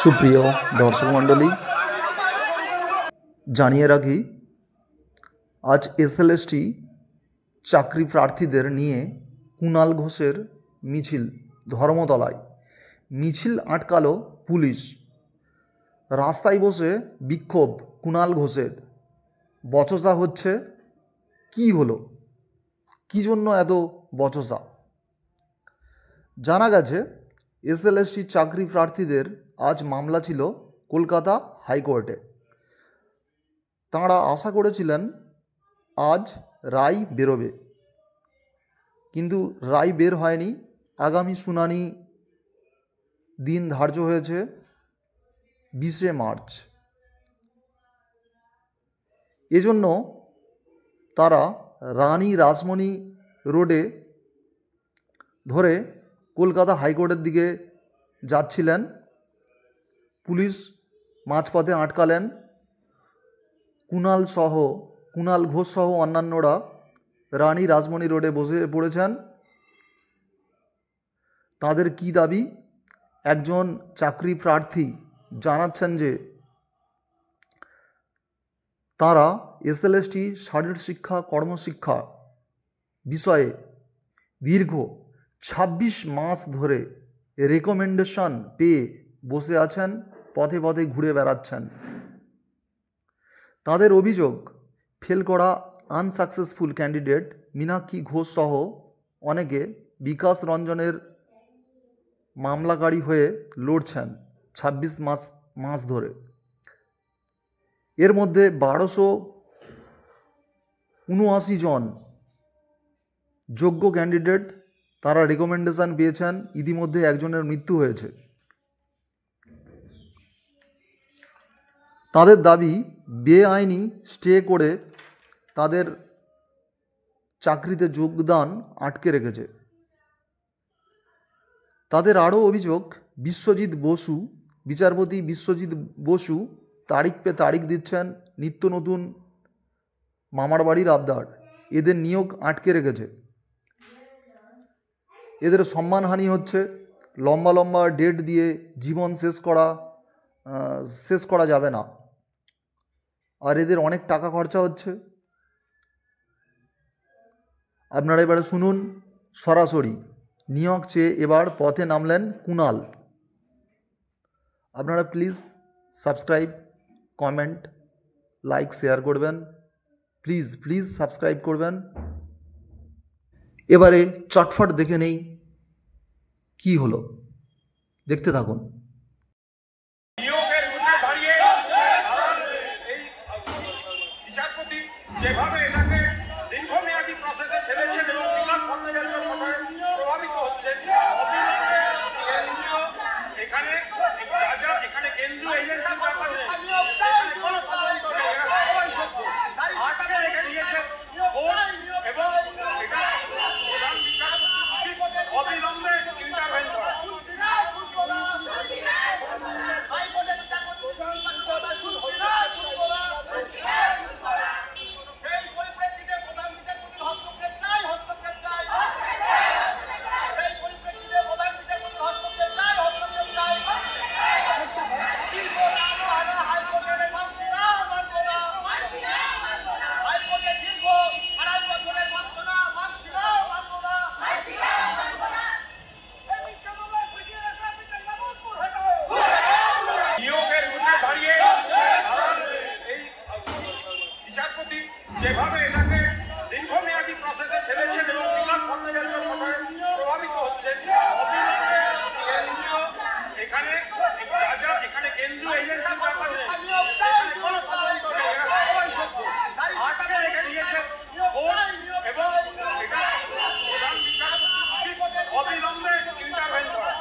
সুপ্রিয় দর্শক মণ্ডলী, জানিয়ে রাখি আজ এসএলএসটি চাকরি প্রার্থীদের নিয়ে কুণাল ঘোষের মিছিল ধর্মতলায়। মিছিল আটকালো পুলিশ। রাস্তায় বসে বিক্ষোভ কুণাল ঘোষের। বচসা হচ্ছে। কি হলো, কী জন্য এত বচসা? জানা গেছে এসএলএসটি চাকরি প্রার্থীদের আজ মামলা ছিল কলকাতা হাইকোর্টে। তাঁরা আশা করেছিলেন আজ রায় বেরোবে, কিন্তু রায় বের হয়নি। আগামী শুনানি দিন ধার্য হয়েছে 20শে মার্চ। এজন্য তারা রানী রাসমণি রোডে ধরে কলকাতা হাইকোর্টের দিকে যাচ্ছিলেন। পুলিশ মাঝপথে আটকালেন। কুণাল ঘোষ সহ অন্যান্যরা রানী রাসমণি রোডে বসে পড়েছেন। তাদের কি দাবি? একজন চাকরি প্রার্থী জানাচ্ছেন যে তারা এসএলএসটি শারীর শিক্ষা কর্মশিক্ষা বিষয়ে দীর্ঘ 26 মাস ধরে রেকমেন্ডেশন পেয়ে বসে আছেন, পথে পথে ঘুরে বেড়াচ্ছেন। তাদের অভিযোগ, ফেল করা আনসাকসেসফুল ক্যান্ডিডেট মীনাক্ষী ঘোষ সহ অনেকে বিকাশ রঞ্জনের মামলাকারী হয়ে লড়ছেন 26 মাস ধরে। এর মধ্যে 1279 জন যোগ্য ক্যান্ডিডেট তারা রেকমেন্ডেশন পেয়েছেন। ইতিমধ্যে একজনের মৃত্যু হয়েছে। তাদের দাবি, বেআইনি স্টে করে তাদের চাকরিতে যোগদান আটকে রেখেছে। তাদের আরও অভিযোগ, বিচারপতি বিশ্বজিৎ বসু তারিখ পে তারিখ দিচ্ছেন, নিত্য নতুন মামার বাড়ির আবদার। এদের নিয়োগ আটকে রেখেছে। এদের সম্মানহানি হচ্ছে। লম্বা লম্বা ডেট দিয়ে জীবন শেষ করা যাবে না। আর এদের অনেক টাকা খরচা হচ্ছে। আপনারা এবারে শুনুন সরাসরি। নিয়োগ চেয়ে এবার পথে নামলেন কুণাল। আপনারা please subscribe, comment, like, share করবেন। প্লিজ সাবস্ক্রাইব করবেন। এবারে চটফট দেখে নেই কি হলো, দেখতে থাকুন। যেভাবে এটাকে দীর্ঘমেয়াদী প্রসেসে ফেলেছেন এবং বিকাশ ভট্টাচার্য প্রভাবিত হচ্ছেন, এখানে কেন্দ্রীয় এজেন্সির ব্যাপারে কোনো তদন্ত নেই। এরা সবাই সত্য আটকে রেখে দিয়েছেন এবং এটা প্রধান বিচারপতি অবিলম্বে ইন্টারভেন করা। যেভাবে এটাকে দীর্ঘমেয়াদী প্রসেসে ফেলেছেন এবং বিকাশ ভট্টাচার্য প্রভাবিত হচ্ছেন, এখানে কেন্দ্রীয় এজেন্সির ব্যাপারে কোনো তদন্ত নেই। এরা সবাই সত্য আটকে রেখে দিয়েছেন এবং এটা প্রধান বিচারপতি অবিলম্বে ইন্টারভেন করা।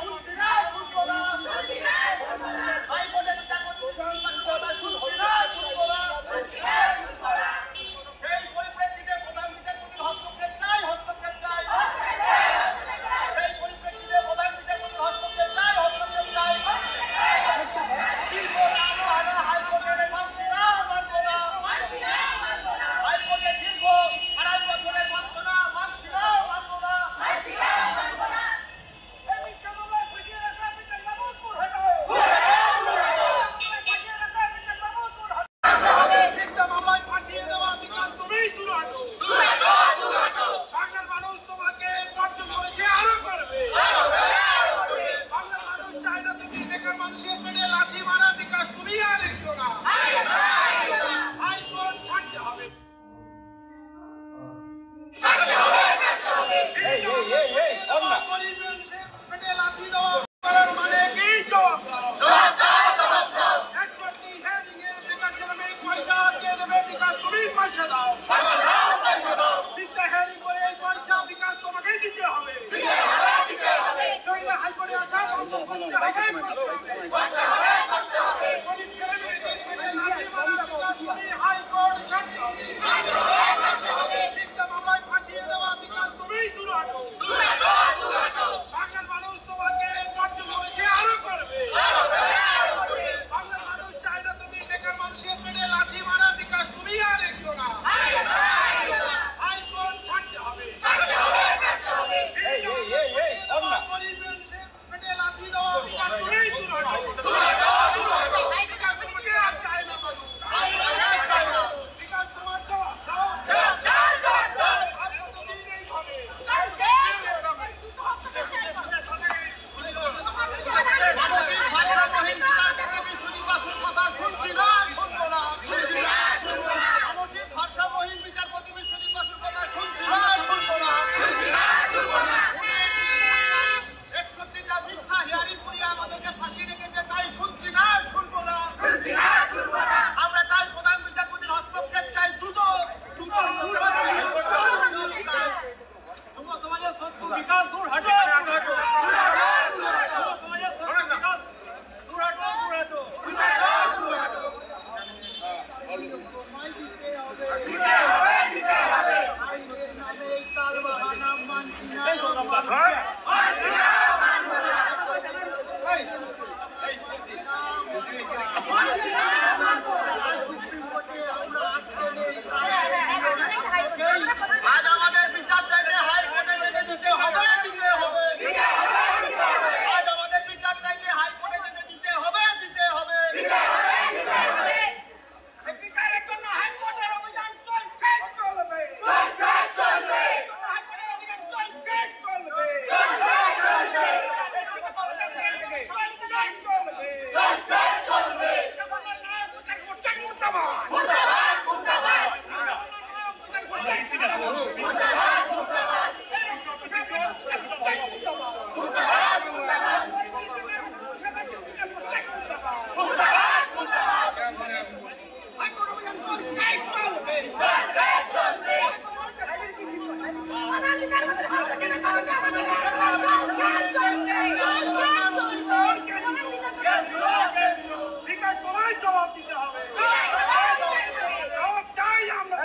আজ আমাদের বিচার চাইতে হাইকোর্টে যেতে দিতে হবে দিতে হবে। আজ আমাদের বিচার চাইতে হাইকোর্টে যেতে দিতে হবে দিতে হবে। বিচারের জন্য হাইকোর্টের অভিযান চলছে চলবে চলবে হাইকোর্টের অভিযান চলছে চলবে চলবে চলবে জবাব দিতে হবে। চাই আমরা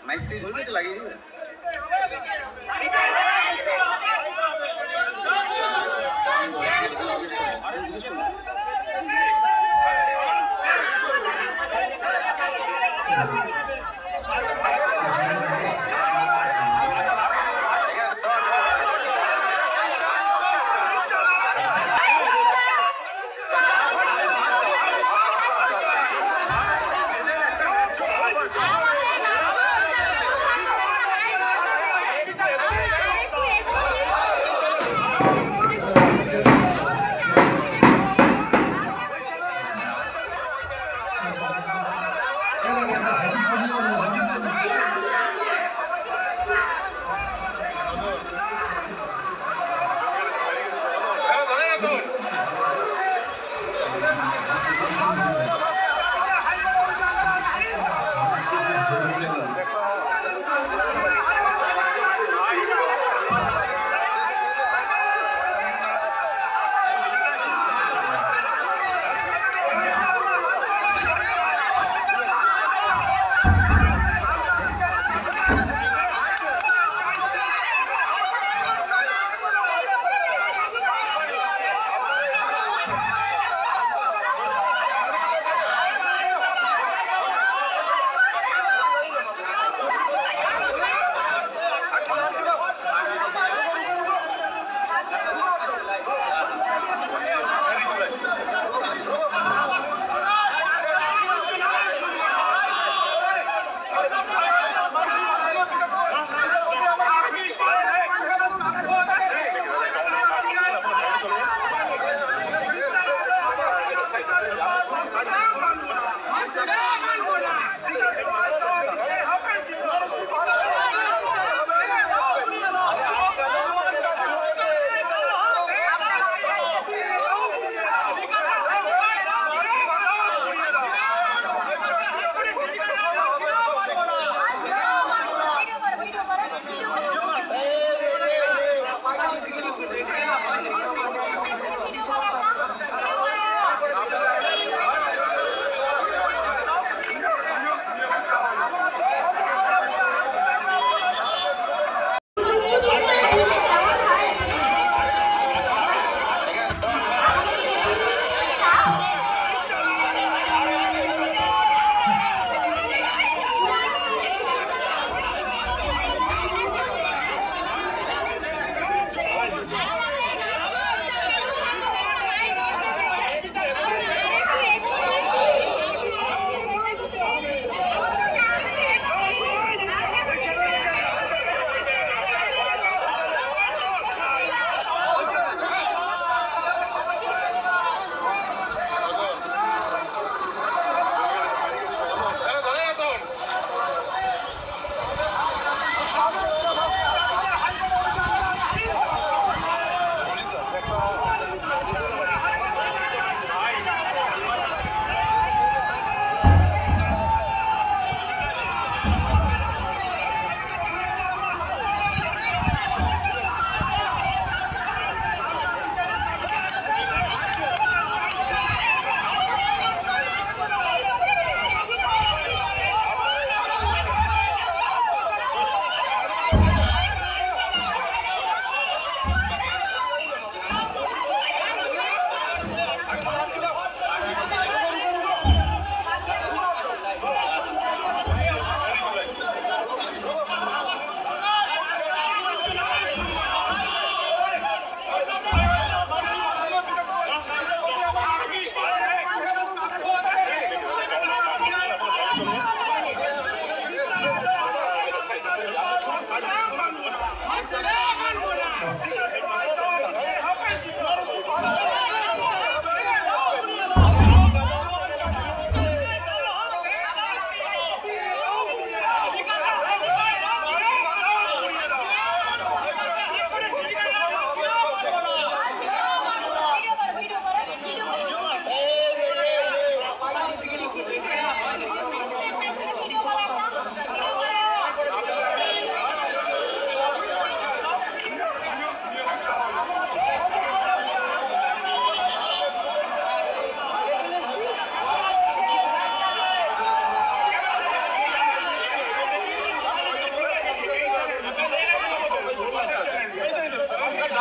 মাইকটি ধরবে তো লাগিয়ে দিবে।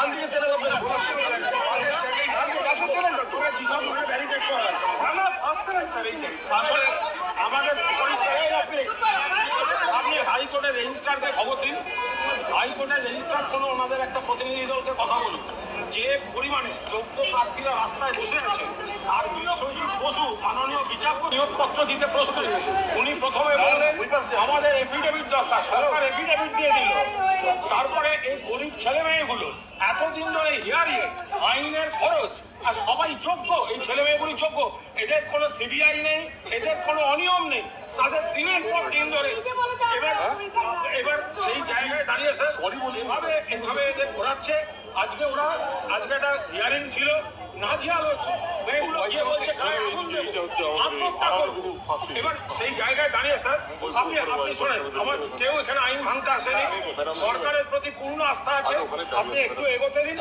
ডান দিকে চলে যাবে বাসে চলে যাবে ব্যারিকেড করা আছে। আমরা আসতে না স্যার এইটাই আসলে আমাদের আপনি হাইকোর্টের রেজিস্ট্রারকে খবর দিন, হাইকোর্টের রেজিস্ট্রার কোনো ওনাদের একটা প্রতিনিধি দলকে কথা বলুন, যে পরিমাণে যোগ্য প্রার্থীরা রাস্তায় বসে আছে আর বিশ্বজিৎ বসু মাননীয় বিচারপতি নিয়োগপত্র দিতে প্রস্তুত। উনি প্রথমে বললেন আমাদের এফিডেভিট দরকার, সরকার এফিডেভিট দিয়ে দিল। তারপরে এই গরিব ছেলে মেয়েগুলো এতদিন ধরে হিয়ারিং আইনের খরচ, আর সবাই যোগ্য, এই ছেলে মেয়েগুলি যোগ্য, এদের কোনো সিবিআই নেই, এদের কোনো অনিয়ম নেই, তাদের দিনের পর দিন ধরে এবার সেই জায়গায় দাঁড়িয়ে স্যার এভাবে এদের ঘোরাচ্ছে। আজকে একটা হিয়ারিং ছিল, নাজিয়াল হচ্ছে, মেয়েগুলো গিয়ে বলছে আত্মহত্যা করবো। এবার সেই জায়গায় দাঁড়িয়ে স্যার আপনি শোনেন, আমার কেউ এখানে আইন ভাঙতে আসেনি, সরকারের প্রতি পূর্ণ আস্থা আছে, আপনি একটু এগোতে দিন।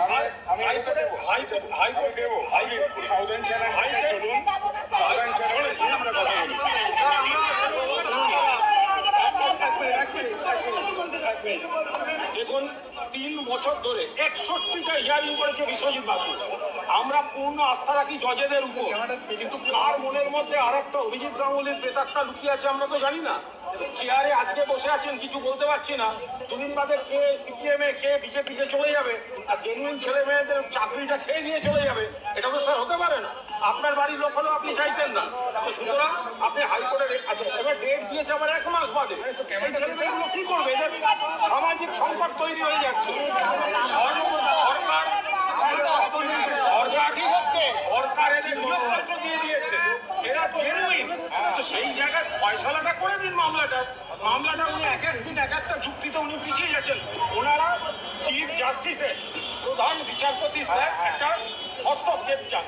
দেখুন 3 বছর ধরে 61টা হিয়ারিং করেছে বিশ্বজিৎ বাসু। আমরা পূর্ণ আস্থা রাখি জজেদের উপর, কিন্তু কার মনের মধ্যে আর একটা অভিজিৎ গাঙ্গুলির প্রেতাত্মা লুকিয়ে আছে আমরা তো জানি না। চেয়ারে আজকে বসে আছেন, কিছু বলতে পারছি না, দুদিন বাদে কে সিপিএমে কে বিজেপিতে চলে যাবে, আর জেনুইন ছেলে মেয়েদের চাকরিটা খেয়ে দিয়ে চলে যাবে, এটা তো স্যার হতে পারে না। আপনার বাড়ির লোক হলেও আপনি চাইতেন না। সুতরাং আপনি হাইকোর্টের এবার ডেট দিয়েছে আবার 1 মাস বাদে, এই ছেলে মেয়েগুলো কি করবে? এদের সামাজিক সংকট তৈরি হয়ে যাচ্ছে। সরকার এদের নিয়োগপত্র দিয়ে দিয়েছে, এরা জেনুইন, তো সেই জায়গায় ফয়সালাটা করে দিন মামলাটা উনি এক একদিন এক একটা যুক্তিতে উনি পিছিয়ে যাচ্ছেন। ওনারা চিফ জাস্টিসের প্রধান বিচারপতি স্যার একটা হস্তক্ষেপ চান,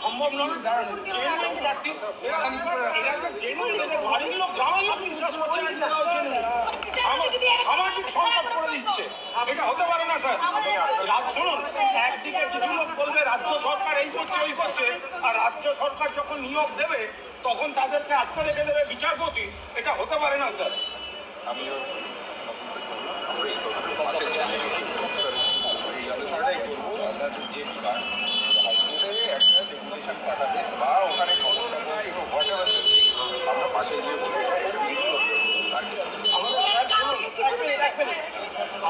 সম্ভব নয়। বাড়ির লোক গ্রামের লোক বিশ্বাস করছে না, সামাজিক সংকট করে দিচ্ছে, এটা হতে পারে না স্যার। শুনুন, একদিকে কিছু লোক বলবে রাজ্য সরকার এই করছে ওই করছে, আর রাজ্য সরকার যখন নিয়োগ দেবে তখন তাদেরকে আটকে রেখে দেবে বিচারপতি, এটা হতে পারে না স্যার। আমিও এই আলোচনাটাই করবো, আপনার যে বিভাগ হাইকোর্টে একটা ডেপুটেশন পাঠাবে বা ওখানে আমরা পাশে গিয়ে বলে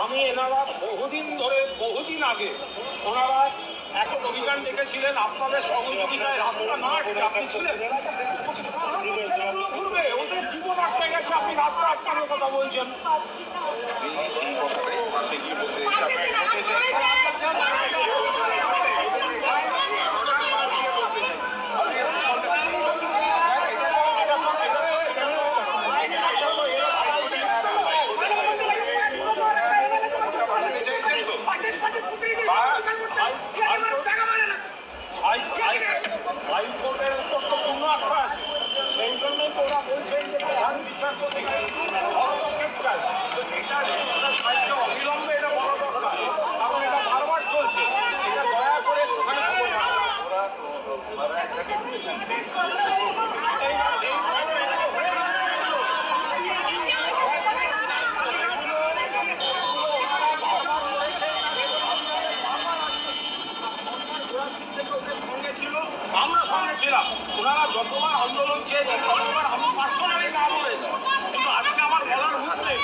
আমি এনারা বহুদিন আগে ওনারা একটা অভিযান ডেকেছিলেন, আপনাদের সহযোগিতায় রাস্তা না আটকে আপনি ছিলেন, ঘুরবে ওদের জীবন আটকে গেছে, আপনি রাস্তা আটকানোর কথা বলছেন। এই কথাটাই পাশে গিয়ে বলতে হাইকোর্টের উপর তো পূর্ণ আস্থা আছে, সেই জন্যই তো ওরা বলছেন যে প্রধান বিচারপতি হস্তক্ষেপ চায়, এটা অবিলম্বে এটা বড় দরকার, কারণ এটা বারবার চলছে, এটা দয়া করে একটুখানি আমরা সঙ্গে ছিলাম, ওনারা যতবার আন্দোলন চেয়েছেন ততবার আমি পার্সোনালি না বলেছি, কিন্তু আজকে আমার বলার মুখ নেই।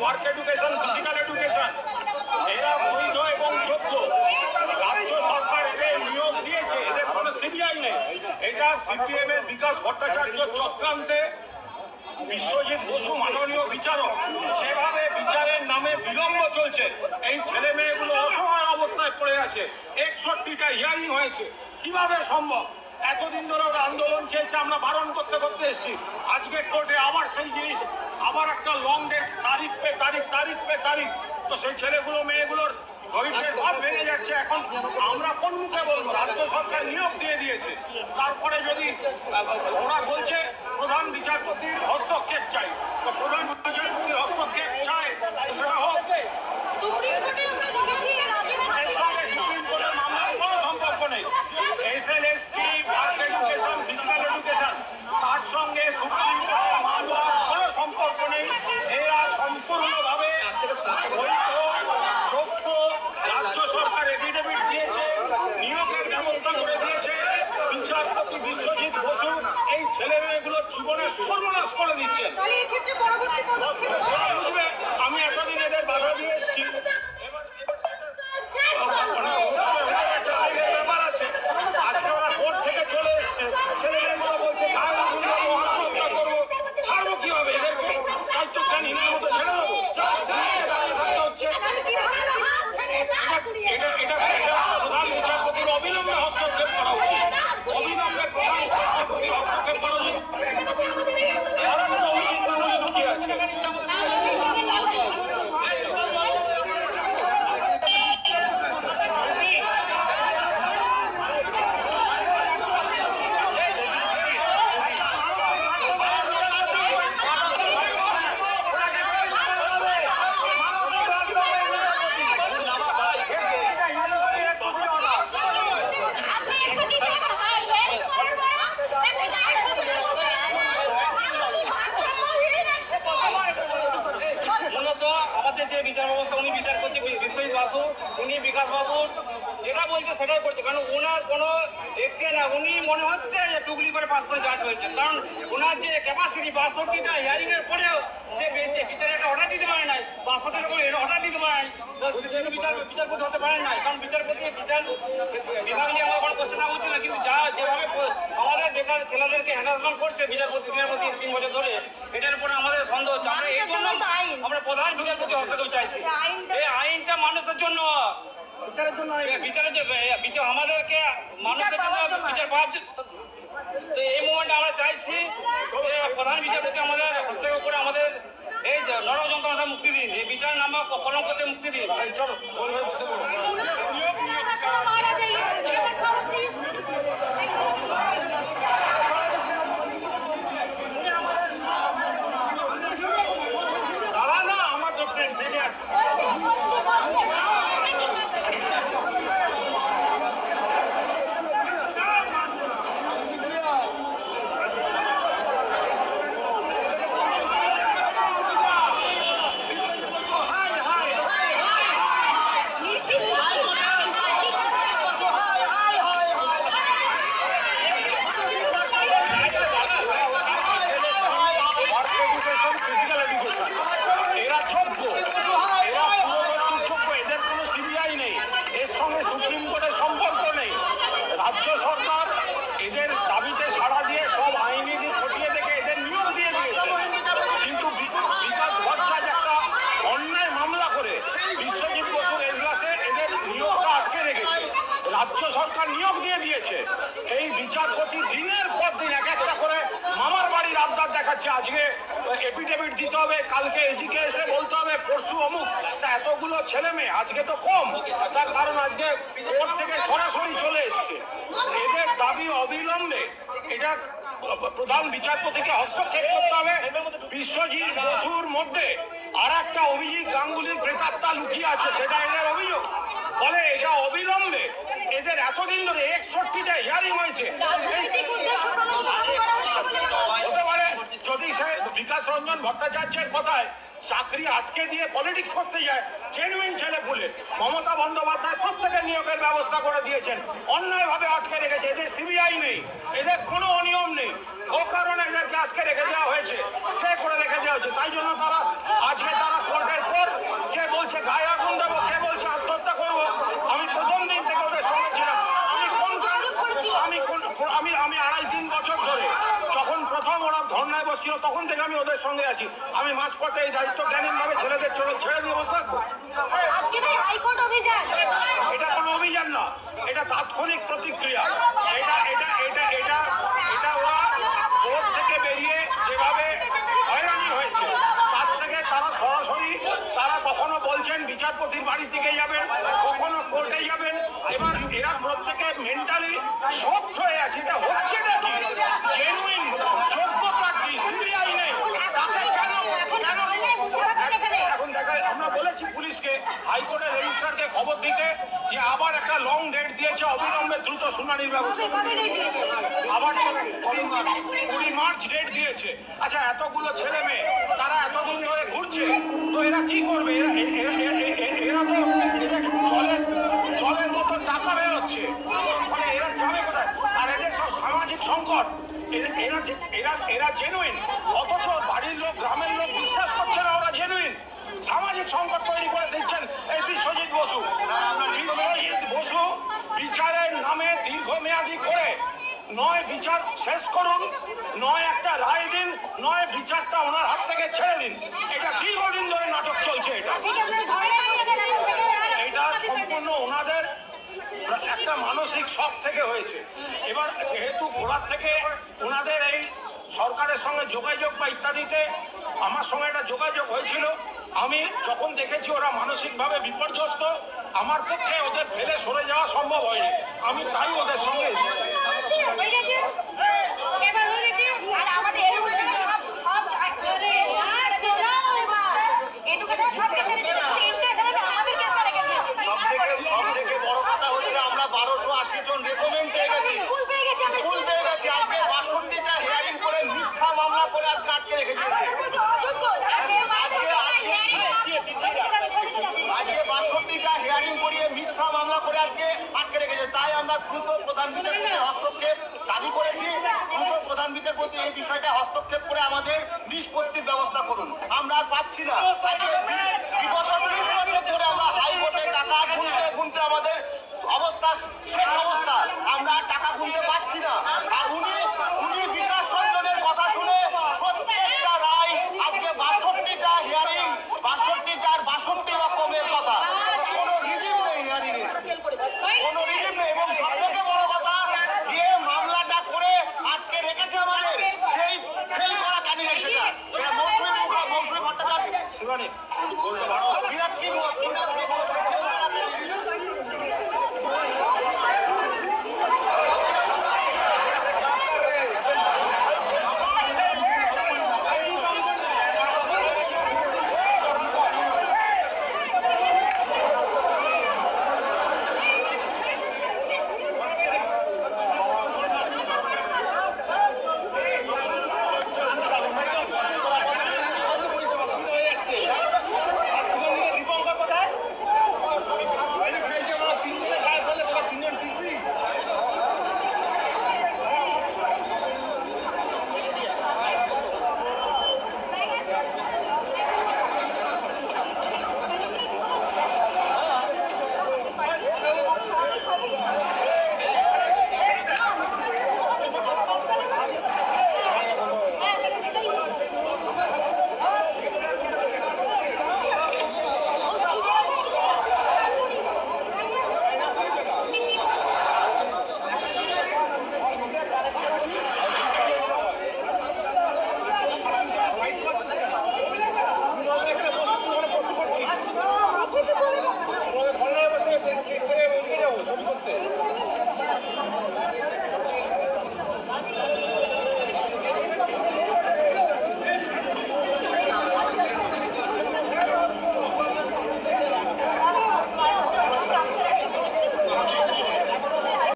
ওয়ার্ক এডুকেশন, ফিজিক্যাল এডুকেশন, এরা বৈধ এবং যোগ্য, রাজ্য সরকার এদের নিয়োগ দিয়েছে, এদের কোনো সিবিআই নেই। এটা সিপিএম এর বিকাশ ভট্টাচার্য চক্রান্তে বিশ্বজিৎ বসু মাননীয় বিচারক, যেভাবে বিচারের নামে বিলম্ব চলছে, এই ছেলে মেয়েগুলো অসহায় অবস্থায় পড়ে আছে। 61টা হিয়ারিং হয়েছে, কিভাবে সম্ভব? এতদিন ধরে ওরা আন্দোলন চলছে, আমরা বারণ করতে করতে এসেছি। আজকে কোর্টে আবার সেই জিনিস, আবার একটা লং ডেট, তারিখ পে তারিখ, তারিখ পে তারিখ। তো সেই ছেলেগুলো মেয়েগুলোর ভবিষ্যৎ ভাব ভেঙে যাচ্ছে। এখন আমরা কোন মুখে বলবো? রাজ্য সরকার নিয়োগ দিয়ে দিয়েছে, তারপরে যদি ওরা বলছে প্রধান বিচারপতির হস্তক্ষেপ চাই, তো প্রধান বিচারপতির হস্তক্ষেপ চাই, সেটা হোক। সুপ্রিম কোর্টে আমরা দেখেছি এর আগে এর সঙ্গে সুপ্রিম কোর্টের মামলার কোনো সম্পর্ক নেই। SLST, work education, physical education, তার সঙ্গে সুপ্রিম কোর্টের মামলার কোনো সম্পর্ক নেই। এরা সম্পূর্ণভাবে বৈধ, সভ্য। রাজ্য সরকার এফিডেভিট দিয়েছে, নিয়োগের ব্যবস্থা করে দিয়েছে। বিচারপতি বিশ্বজিৎ বসু এই ছেলে মেয়েগুলোর জীবনের সর্বনাশ করে দিচ্ছেন। তাহলে এই ক্ষেত্রে পরবর্তী পদক্ষেপ সেটা বুঝবে। আমি এতদিন এদের বাধা দিয়ে এসেছি, এবার সেটা ব্যাপার আছে। আজকে ওরা কোর্ট থেকে চলে এসছে, ছেলে মেয়েগুলো বলছে আত্মহত্যা করবো। ছাড়বো কিভাবে এদেরকে? দায়িত্বজ্ঞানহীনের মতো ছেড়ে দেবো? থাকতে হচ্ছে। এটা প্রধান বিচারপতির অবিলম্বে হস্তক্ষেপ করা উচিত। অবিলম্বে প্রধান বিচারপতির হস্তক্ষেপ করা উচিত। এরা কোনো অভিযোগ লুকিয়ে আছে। মূলত আমাদের যে বিচার ব্যবস্থা, উনি বিচার করছে বিশ্বজিৎ বাসু, উনি বিকাশ বাবু যেটা বলছে সেটাই করছে। কারণ ওনার কোনো দেখতে না, উনি মনে হচ্ছে যে টুকলি করে পাস করে জাজ হয়েছে। কারণ ওনার যে ক্যাপাসিটি 62টা হিয়ারিং এর পরেও যে বিচারে একটা অর্ডার দিতে পারে নাই, 62টার উপরে অর্ডার দিতে পারে নাই, বিচারপতি হতে পারেন নাই। কারণ বিচারপতি বিভাগ নিয়ে আমার কোনো কোশ্চেন হচ্ছে না, কিন্তু যা যেভাবে আমাদের বেকার ছেলেদেরকে হ্যারাসমেন্ট করছে বিচারপতি দিনের মধ্যে 3 বছর ধরে, এটার উপরে আমাদের সন্দেহ হচ্ছে। আমরা এই জন্য আমরা প্রধান বিচারপতি হস্তক্ষেপ চাইছি। এই আইনটা মানুষের জন্য, বিচারের জন্য, আমাদেরকে মানুষের জন্য বিচার পাওয়ার জন্য। তো এই মুহূর্তে আমরা চাইছি যে প্রধান বিচারপতি আমাদের হস্তক্ষেপ করে আমাদের এই নরক যন্ত্রণা মুক্তি দিন, এই বিচার নামা কলম করতে মুক্তি দিন। চলো বসে মারা যাই দাঁড়া না, আমার তো ট্রেন থেকে আছে। রাজ্য সরকার এদের দাবিতে সাড়া দিয়ে সব আইনি দিক খতিয়ে দেখে এদের নিয়োগ দিয়ে দিয়েছে, কিন্তু বিকাশ ভট্টাচার্য একটা অন্যায় মামলা করে বিশ্বজিৎ বসুর এজলাসে এদের নিয়োগটা আটকে রেখেছে। রাজ্য সরকার নিয়োগ দিয়ে দিয়েছে। এই বিচারপতি দিনের পর দিন এক একটা করে মামার বাড়ির আবদার দেখাচ্ছে। আজকে এফিডেভিট দিতে হবে, কালকে এজিকে এসে বলতে হবে, পরশু অমুক। তা এতগুলো ছেলে মেয়ে আজকে তো কম, তার কারণ আজকে কোর্ট থেকে সরাসরি চলে এসছে। এদের দাবি অবিলম্বে এটা প্রধান বিচারপতিকে হস্তক্ষেপ করতে হবে। বিশ্বজিৎ বসুর মধ্যে আর একটা অভিজিৎ গাঙ্গুলির প্রেতাত্মা লুকিয়ে আছে, সেটা এদের অভিযোগ। ফলে এটা অবিলম্বে এদের এতদিন ধরে 61টা হিয়ারিং হয়েছে। হতে পারে যদি সে বিকাশ রঞ্জন ভট্টাচার্যের কথায় চাকরি আটকে দিয়ে পলিটিক্স করতে যায়, জেনুইন ছেলে পুলে মমতা বন্দ্যোপাধ্যায় প্রত্যেকের নিয়োগের ব্যবস্থা করে দিয়েছেন, অন্যায়ভাবে আটকে রেখেছে। এদের সিবিআই নেই, এদের কোনো অনিয়ম নেই, ও কারণে এদেরকে আটকে রেখে দেওয়া হয়েছে, স্টে করে রেখে দেওয়া হয়েছে। তাই জন্য তারা আজকে কোর্টের পর কে বলছে গায়ে আগুন দেবো, কে বলছে আত্মহত্যা করবো। আমি প্রথম দিন থেকে ওদের সঙ্গে ছিলাম। আমি 2.5-3 বছর ধরে যখন প্রথম ওরা ধর্নায় বসে ছিল তখন থেকে আমি ওদের সঙ্গে আছি। আমি মাঝপথে এই দায়িত্ব জ্ঞানীনভাবে ছেলেদের ছেড়ে দিয়ে বসে থাকবো? আজকে তাই হাইকোর্ট অভিযান। এটা কোনো অভিযান না, এটা তাৎক্ষণিক প্রতিক্রিয়া। এটা এটা এটা এটা এটা ওরা কোর্ট থেকে বেরিয়ে যেভাবে হয়রানি হয়েছে তার থেকে তারা সরাসরি তারা কখনো বলছেন বিচারপতির বাড়ির দিকে যাবেন, কখনো কোর্টে যাবেন। এবার এরা প্রত্যেকে মেন্টালি শক্ত হয়ে আছে। এটা হচ্ছে নাকি জেনুইন যোগ্য প্রার্থী সিবিআই নেই তাকে কেন এখন দেখা আমরা বলেছি পুলিশকে হাইকোর্টের রেজিস্ট্রারকে খবর দিতে যে আবার একটা লং ডেট দিয়েছে, অবিলম্বে দ্রুত শুনানির ব্যবস্থা। আবার 20 মার্চ ডেট দিয়েছে। আচ্ছা, এতগুলো ছেলে মেয়ে তারা এতদিন ধরে ঘুরছে, তো এরা কি করবে? এরা তো জলের মতো টাকা বেরোচ্ছে, মানে এরা যাবে কোথায়? আর এদের সব সামাজিক সংকট। এরা জেনুইন, অথচ বাড়ির লোক গ্রামের লোক বিশ্বাস করছে না ওরা জেনুইন। সামাজিক সংকট তৈরি করে দিচ্ছেন এই বিশ্বজিৎ বসু। বিশ্বজিৎ বসু বিচারের নামে দীর্ঘমেয়াদী করে নয় বিচার শেষ করুন, নয় একটা রায় দিন, নয় বিচারটা ওনার হাত থেকে ছেড়ে দিন। এটা দীর্ঘদিন ধরে নাটক চলছে। এটা সম্পূর্ণ ওনাদের একটা মানসিক শক থেকে হয়েছে। এবার যেহেতু গোড়ার থেকে ওনাদের এই সরকারের সঙ্গে যোগাযোগ বা ইত্যাদিতে আমার সঙ্গে একটা যোগাযোগ হয়েছিল, আমি যখন দেখেছি ওরা মানসিকভাবে বিপর্যস্ত, আমার পক্ষে ওদের ফেলে সরে যাওয়া সম্ভব হয়নি। আমি তাই ওদের সঙ্গে এসেছি। সবথেকে বড় কথা হচ্ছে আমরা 1280 জন রেকমেন্ড পেয়ে গেছি, স্কুল পেয়ে গেছি। আজকে 62টা হিয়ারিং করে মিথ্যা মামলা করে আজকে আটকে রেখে দিয়েছে। আজকে 62টা হিয়ারিং করিয়ে মিথ্যা মামলা করে আজকে আটকে রেখেছে। তাই আমরা দ্রুত প্রধান বিচারপতির হস্তক্ষেপ দাবি করেছি। দ্রুত প্রধান বিচারপতি এই বিষয়টা হস্তক্ষেপ করে আমাদের নিষ্পত্তির ব্যবস্থা করুন। আমরা আর পাচ্ছি না। বিগত 3 বছর ধরে আমরা হাইকোর্টে টাকা গুনতে আমাদের অবস্থা শেষ অবস্থা, আমরা টাকা গুনতে পারছি না। আর উনি বিকাশ রঞ্জনের কথা শুনে প্রত্যেকটা রায় আজকে 62টা হিয়ারিং, 62 রকমের কথা, কোনো রিজিম নেই হিয়ারিং এর, কোনো রিজিম নেই। এবং সব থেকে বড় কথা, যে মামলাটা করে আজকে রেখেছে আমাদের সেই ফেল করা ক্যান্ডিডেট, সেটা মৌসুমী ভট্টাচার্য, বিরাট কি